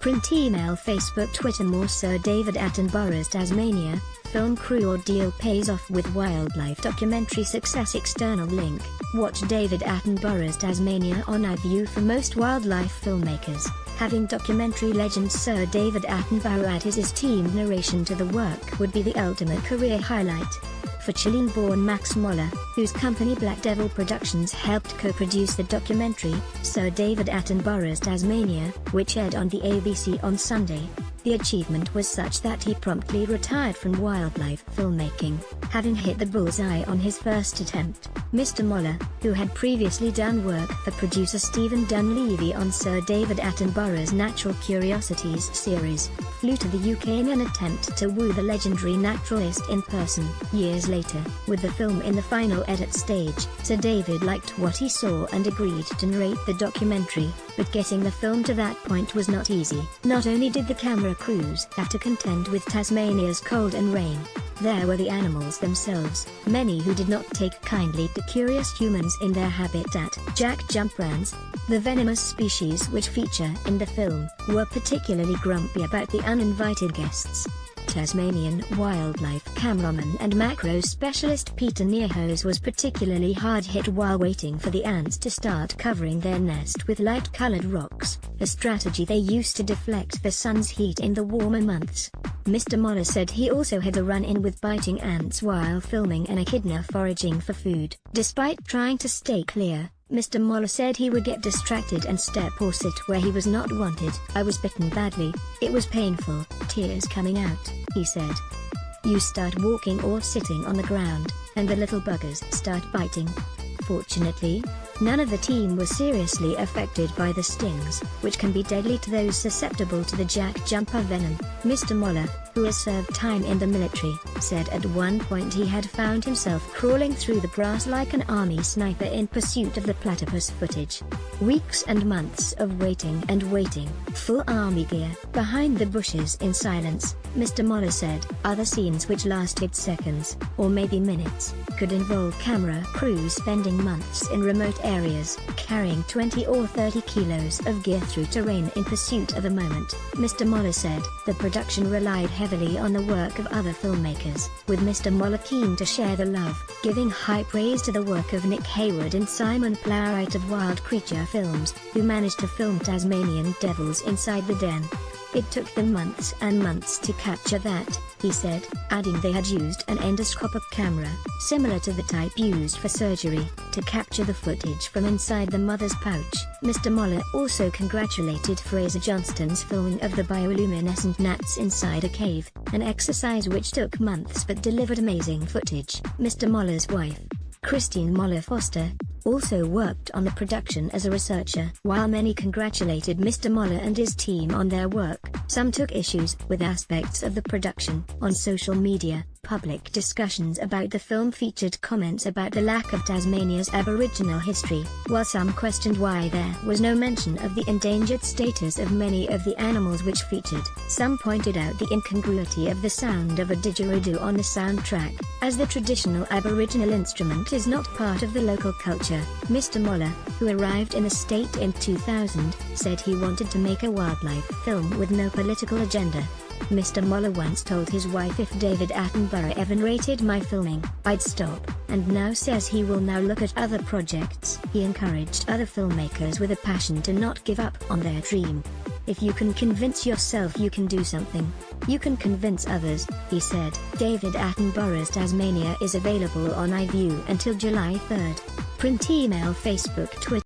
Print, email, Facebook, Twitter. More. Sir David Attenborough's Tasmania film crew ordeal pays off with wildlife documentary success. External link. Watch David Attenborough's Tasmania on iView. For most wildlife filmmakers, having documentary legend Sir David Attenborough at his team narration to the work would be the ultimate career highlight. For Chilean-born Max Moller, whose company Black Devil Productions helped co-produce the documentary, Sir David Attenborough's Tasmania, which aired on the ABC on Sunday, the achievement was such that he promptly retired from wildlife filmmaking, having hit the bullseye on his first attempt. Mr. Moller, who had previously done work for producer Stephen Dunleavy on Sir David Attenborough's Natural Curiosities series, flew to the UK in an attempt to woo the legendary naturalist in person. Years later, with the film in the final edit stage, Sir David liked what he saw and agreed to narrate the documentary, but getting the film to that point was not easy. Not only did the camera crews have to contend with Tasmania's cold and rain, there were the animals themselves, many who did not take kindly to curious humans in their habitat. Jack jumprans, the venomous species which feature in the film, were particularly grumpy about the uninvited guests. Tasmanian wildlife cameraman and macro specialist Peter Nearhose was particularly hard hit while waiting for the ants to start covering their nest with light-colored rocks, a strategy they used to deflect the sun's heat in the warmer months. Mr. Moller said he also had a run-in with biting ants while filming an echidna foraging for food. Despite trying to stay clear, Mr. Moller said he would get distracted and step or sit where he was not wanted. "I was bitten badly. It was painful, tears coming out," he said. "You start walking or sitting on the ground, and the little buggers start biting." Fortunately, none of the team was seriously affected by the stings, which can be deadly to those susceptible to the jack jumper venom. Mr. Moller, who has served time in the military, said at one point he had found himself crawling through the grass like an army sniper in pursuit of the platypus footage. Weeks and months of waiting and waiting, full army gear, behind the bushes in silence, Mr. Moller said. Other scenes which lasted seconds, or maybe minutes, could involve camera crews spending months in remote areas, carrying 20 or 30 kilos of gear through terrain in pursuit of a moment. Mr. Moller said, the production relied heavily on the work of other filmmakers, with Mr. Moller keen to share the love, giving high praise to the work of Nick Hayward and Simon Plowright of Wild Creature Films, who managed to film Tasmanian devils inside the den. "It took them months and months to capture that," he said, adding they had used an endoscopic camera, similar to the type used for surgery, to capture the footage from inside the mother's pouch. Mr. Moller also congratulated Fraser Johnston's filming of the bioluminescent gnats inside a cave, an exercise which took months but delivered amazing footage. Mr. Moller's wife, Christine Moller Foster, also worked on the production as a researcher. While many congratulated Mr. Moller and his team on their work, some took issues with aspects of the production. On social media, public discussions about the film featured comments about the lack of Tasmania's Aboriginal history, while some questioned why there was no mention of the endangered status of many of the animals which featured. Some pointed out the incongruity of the sound of a didgeridoo on the soundtrack, as the traditional Aboriginal instrument is not part of the local culture. Mr. Moller, who arrived in the state in 2000, said he wanted to make a wildlife film with no political agenda. Mr. Moller once told his wife, "If David Attenborough ever rated my filming, I'd stop," and now says he will now look at other projects. He encouraged other filmmakers with a passion to not give up on their dream. "If you can convince yourself you can do something, you can convince others," he said. David Attenborough's Tasmania is available on iView until July 3rd. Print, email, Facebook, Twitter.